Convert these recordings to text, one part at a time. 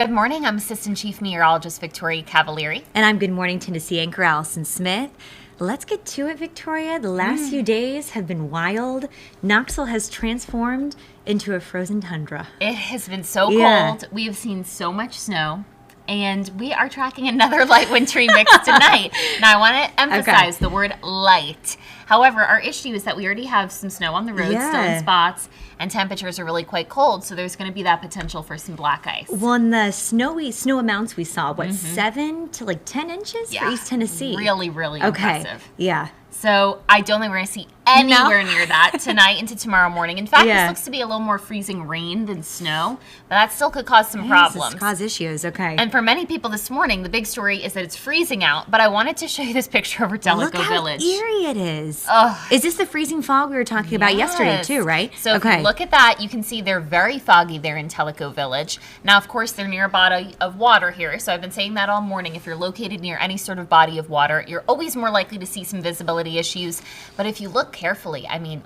Good morning. I'm Assistant Chief Meteorologist Victoria Cavaliere. And I'm Good Morning Tennessee anchor Allison Smith. Let's get to it, Victoria. The last few days have been wild. Knoxville has transformed into a frozen tundra. It has been so cold. We have seen so much snow. And we are tracking another light wintry mix tonight. Now, I want to emphasize the word light. However, our issue is that we already have some snow on the road, still in spots, and temperatures are really quite cold, so there's going to be that potential for some black ice. Well, and the snow amounts we saw, 7 to like 10 inches for East Tennessee? Really impressive. Yeah. So I don't think we're going to see anywhere near that tonight into tomorrow morning. In fact, this looks to be a little more freezing rain than snow, but that still could cause some problems. Cause issues, okay. And for many people this morning, the big story is that it's freezing out, but I wanted to show you this picture over Delco Village. Look how eerie it is. Oh. Is this the freezing fog we were talking about yesterday too, right? So if you look at that, you can see they're very foggy there in Tellico Village. Now, of course, they're near a body of water here, so I've been saying that all morning. If you're located near any sort of body of water, you're always more likely to see some visibility issues. But if you look carefully, I mean,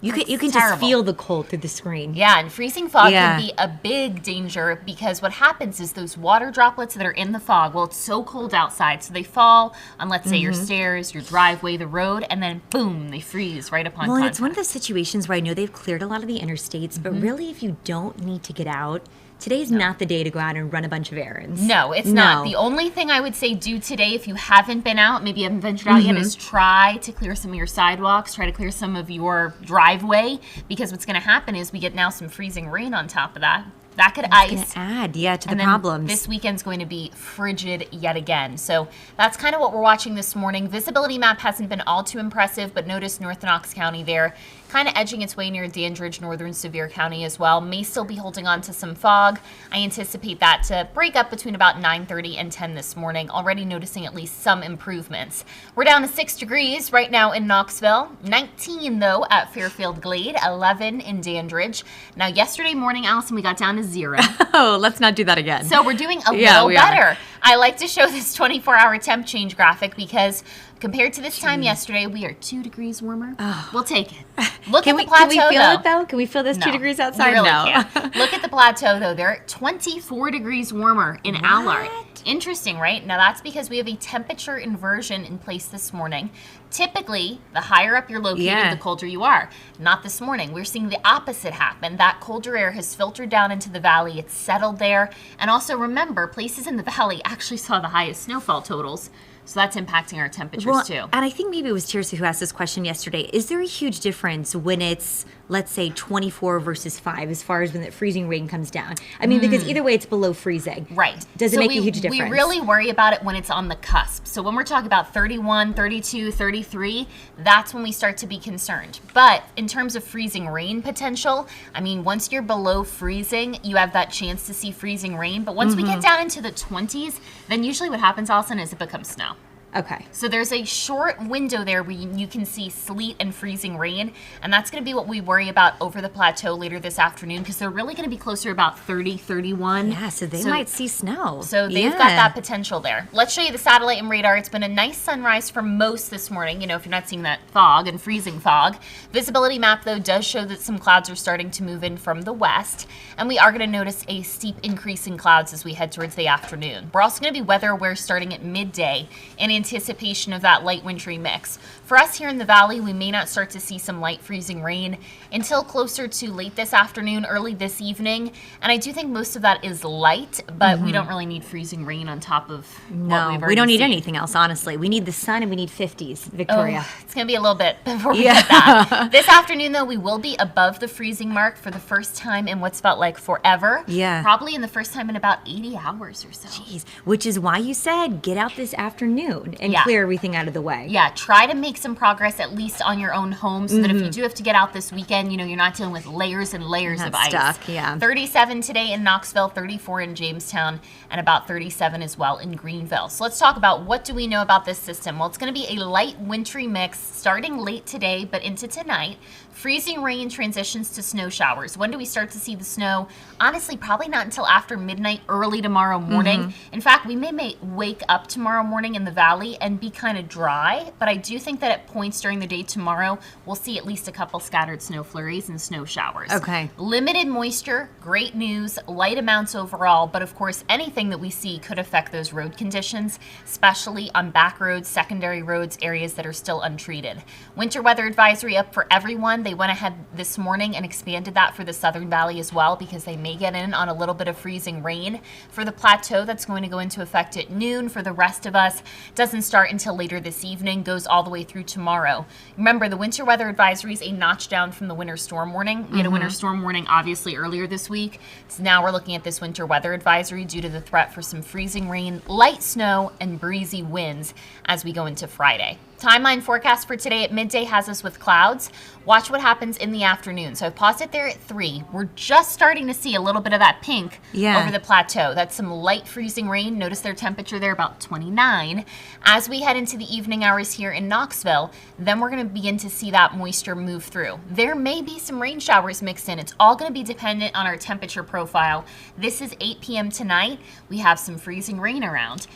you can just feel the cold through the screen. Yeah, and freezing fog can be a big danger because what happens is those water droplets that are in the fog, well, it's so cold outside, so they fall on, let's say, your stairs, your driveway, the road, and then boom, they freeze right upon contact. Well, it's one of those situations where I know they've cleared a lot of the interstates, but really if you don't need to get out, today's not the day to go out and run a bunch of errands. No, it's not. The only thing I would say do today, if you haven't been out, maybe you haven't ventured out yet, is try to clear some of your sidewalks, try to clear some of your driveway, because what's going to happen is we get now some freezing rain on top of that. That could ice. It's going to add, to the then problems. This weekend's going to be frigid yet again. So that's kind of what we're watching this morning. Visibility map hasn't been all too impressive, but notice North Knox County there, kind of edging its way near Dandridge, northern Sevier County as well. May still be holding on to some fog. I anticipate that to break up between about 9:30 and 10 this morning. Already noticing at least some improvements. We're down to 6 degrees right now in Knoxville. 19, though, at Fairfield Glade. 11 in Dandridge. Now, yesterday morning, Allison, we got down to 0. Oh, let's not do that again. So we're doing a little better. I like to show this 24-hour temp change graphic because compared to this time yesterday, we are 2 degrees warmer. Oh. We'll take it. Look at the plateau, Can we feel it, though? Can we feel this 2 degrees outside? We really can't. Look at the plateau, though. They're at 24 degrees warmer in Allard. Interesting, right? Now, that's because we have a temperature inversion in place this morning. Typically, the higher up you're located, the colder you are. Not this morning. We're seeing the opposite happen. That colder air has filtered down into the valley. It's settled there. And also, remember, places in the valley actually saw the highest snowfall totals. So that's impacting our temperatures, too. And I think maybe it was Tirsa who asked this question yesterday. Is there a huge difference when it's, let's say, 24 versus 5 as far as when the freezing rain comes down? I mean, because either way, it's below freezing. Right. Does it make a huge difference? We really worry about it when it's on the cusp. So when we're talking about 31, 32, 33, that's when we start to be concerned. But in terms of freezing rain potential, I mean, once you're below freezing, you have that chance to see freezing rain. But once we get down into the 20s, then usually what happens, Allison, is it becomes snow. Okay. So there's a short window there where you can see sleet and freezing rain, and that's going to be what we worry about over the plateau later this afternoon because they're really going to be closer to about 30, 31. Yeah, so they might see snow. So they've got that potential there. Let's show you the satellite and radar. It's been a nice sunrise for most this morning, you know, if you're not seeing that fog and freezing fog. Visibility map, though, does show that some clouds are starting to move in from the west, and we are going to notice a steep increase in clouds as we head towards the afternoon. We're also going to be weather aware starting at midday in anticipation of that light wintry mix. For us here in the valley, we may not start to see some light freezing rain until closer to late this afternoon, early this evening. And I do think most of that is light, but we don't really need freezing rain on top of what we've already we don't need seen. anything else, honestly. We need the sun and we need 50s, Victoria. Oh, it's going to be a little bit before we get that. This afternoon, though, we will be above the freezing mark for the first time in what's felt like forever. Yeah. Probably in the first time in about 80 hours or so. Jeez. Which is why you said get out this afternoon and clear everything out of the way. Yeah, try to make some progress at least on your own home so that if you do have to get out this weekend, you know, you're not dealing with layers and layers of ice. Stuck, 37 today in Knoxville, 34 in Jamestown, and about 37 as well in Greenville. So let's talk about what do we know about this system. Well, it's going to be a light wintry mix starting late today but into tonight. Freezing rain transitions to snow showers. When do we start to see the snow? Honestly, probably not until after midnight, early tomorrow morning. In fact, we may wake up tomorrow morning in the valley and be kind of dry, but I do think that at points during the day tomorrow, we'll see at least a couple scattered snow flurries and snow showers. Okay. Limited moisture, great news, light amounts overall, but of course, anything that we see could affect those road conditions, especially on back roads, secondary roads, areas that are still untreated. Winter weather advisory up for everyone. They went ahead this morning and expanded that for the Southern Valley as well because they may get in on a little bit of freezing rain. For the plateau, that's going to go into effect at noon. For the rest of us, doesn't start until later this evening, goes all the way through tomorrow. Remember, the winter weather advisory is a notch down from the winter storm warning. We had a winter storm warning obviously earlier this week. So now we're looking at this winter weather advisory due to the threat for some freezing rain, light snow, and breezy winds as we go into Friday. Timeline forecast for today at midday has us with clouds. Watch what happens in the afternoon. So I've paused it there at 3. We're just starting to see a little bit of that pink over the plateau. That's some light freezing rain. Notice their temperature there about 29. As we head into the evening hours here in Knoxville, then we're going to begin to see that moisture move through. There may be some rain showers mixed in. It's all going to be dependent on our temperature profile. This is 8 p.m. tonight. We have some freezing rain around.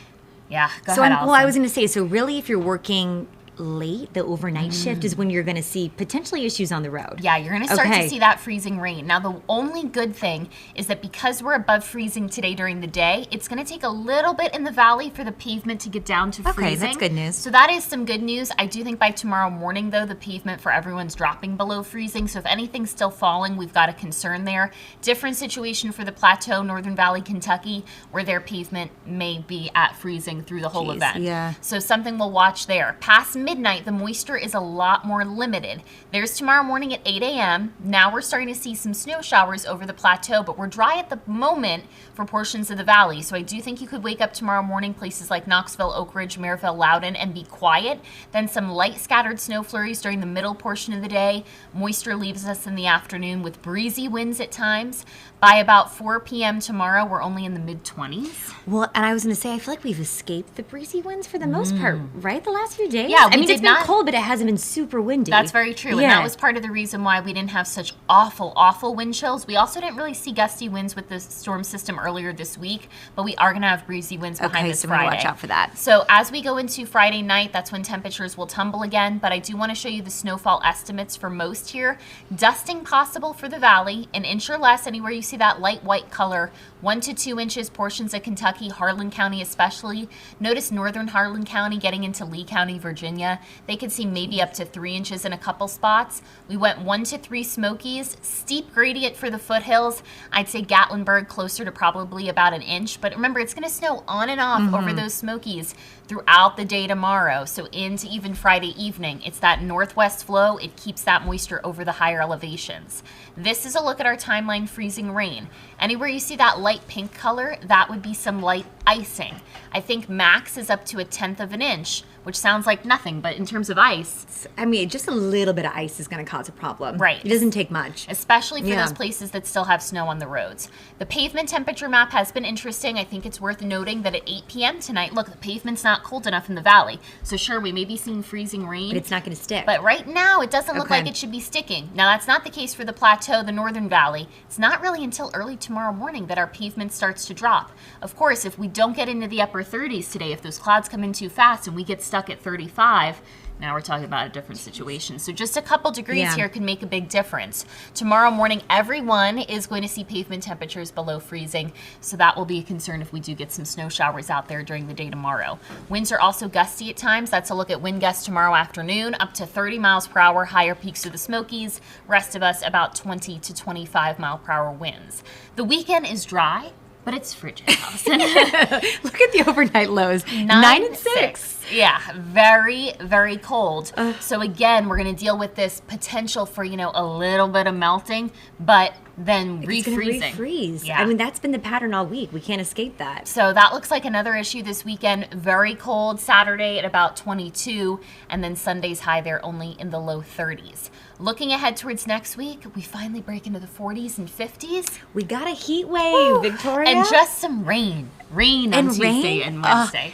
Yeah, go ahead, Allison. Well, I was going to say, so really if you're working late, the overnight shift is when you're going to see potentially issues on the road. Yeah, you're going to start to see that freezing rain. Now, the only good thing is that because we're above freezing today during the day, it's going to take a little bit in the valley for the pavement to get down to freezing. Okay, that's good news. So that is some good news. I do think by tomorrow morning, though, the pavement for everyone's dropping below freezing. So if anything's still falling, we've got a concern there. Different situation for the plateau, Northern Valley, Kentucky, where their pavement may be at freezing through the whole event. Yeah. So something we'll watch there. Past midnight, the moisture is a lot more limited. There's tomorrow morning at 8 a.m. Now we're starting to see some snow showers over the plateau, but we're dry at the moment for portions of the valley. So I do think you could wake up tomorrow morning places like Knoxville, Oak Ridge, Maryville, Loudoun, and be quiet. Then some light scattered snow flurries during the middle portion of the day. Moisture leaves us in the afternoon with breezy winds at times. By about 4 p.m. tomorrow, we're only in the mid-20s. Well, and I was going to say, I feel like we've escaped the breezy winds for the most part, right? The last few days? Yeah, I mean, it's been cold, but it hasn't been super windy. That's very true. And that was part of the reason why we didn't have such awful, awful wind chills. We also didn't really see gusty winds with the storm system earlier this week, but we are going to have breezy winds behind us Friday. Watch out for that. So as we go into Friday night, that's when temperatures will tumble again, but I do want to show you the snowfall estimates for most here. Dusting possible for the valley, an inch or less anywhere you see that light white color, 1 to 2 inches, portions of Kentucky, Harlan County especially. Notice northern Harlan County getting into Lee County, Virginia. They could see maybe up to 3 inches in a couple spots. We went 1 to 3 Smokies, steep gradient for the foothills. I'd say Gatlinburg closer to probably about an inch, but remember it's going to snow on and off over those Smokies throughout the day tomorrow, so into even Friday evening. It's that northwest flow. It keeps that moisture over the higher elevations. This is a look at our timeline freezing rain. Anywhere you see that light pink color, that would be some light icing. I think max is up to 1/10 of an inch, which sounds like nothing, but in terms of ice, I mean, just a little bit of ice is going to cause a problem. Right. It doesn't take much. Especially for those places that still have snow on the roads. The pavement temperature map has been interesting. I think it's worth noting that at 8 p.m. tonight, look, the pavement's not cold enough in the valley. So sure, we may be seeing freezing rain. But it's not going to stick. But right now, it doesn't look like it should be sticking. Now, that's not the case for the plateau, the Northern Valley. It's not really until early tomorrow morning that our pavement starts to drop. Of course, if we don't get into the upper 30s today, if those clouds come in too fast and we get stuck at 35, now we're talking about a different situation. So just a couple degrees here can make a big difference. Tomorrow morning, everyone is going to see pavement temperatures below freezing. So that will be a concern if we do get some snow showers out there during the day tomorrow. Winds are also gusty at times. That's a look at wind gusts tomorrow afternoon, up to 30 miles per hour, higher peaks of the Smokies. Rest of us about 20 to 25 mile per hour winds. The weekend is dry, but it's frigid, Allison. Look at the overnight lows. 9 and 6. Yeah, very, very cold. So again, we're going to deal with this potential for, a little bit of melting, but then refreezing. It's going to refreeze. Yeah. I mean, that's been the pattern all week. We can't escape that. So that looks like another issue this weekend. Very cold Saturday at about 22, and then Sunday's high there only in the low 30s. Looking ahead towards next week, we finally break into the 40s and 50s. We got a heat wave, Victoria. And just some rain. Rain on Tuesday and Wednesday.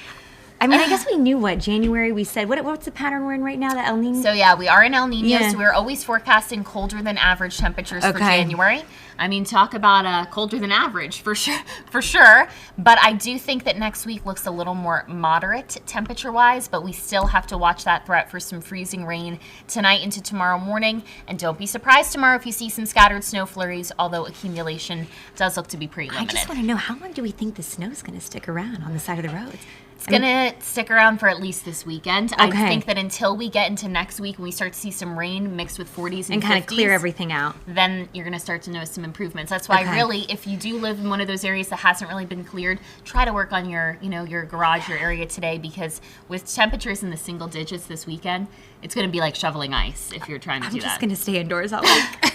I mean, I guess we knew what January. We said what's the pattern we're in right now? The El Nino. So yeah, we are in El Nino. Yeah. So we're always forecasting colder than average temperatures for Okay. January. I mean, talk about colder than average for sure. But I do think that next week looks a little more moderate temperature-wise. But we still have to watch that threat for some freezing rain tonight into tomorrow morning. And don't be surprised tomorrow if you see some scattered snow flurries. Although accumulation does look to be pretty I limited. just want to know, how long do we think the snow's going to stick around on the side of the roads? It's going to stick around for at least this weekend. I Okay. think that until we get into next week, when we start to see some rain mixed with 40s and 50s. kind of clear everything out. Then you're going to start to notice some improvements. That's why Okay. really, if you do live in one of those areas that hasn't really been cleared, try to work on your garage, your area today, because with temperatures in the single digits this weekend, it's going to be like shoveling ice if you're trying to I'm do just that. going to stay indoors all week.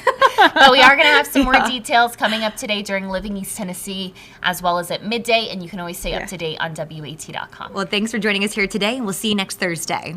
But we are going to have some more Yeah. details coming up today during Living East Tennessee, as well as at midday, and you can always stay up to date on WAT.com. Well, thanks for joining us here today, and we'll see you next Thursday.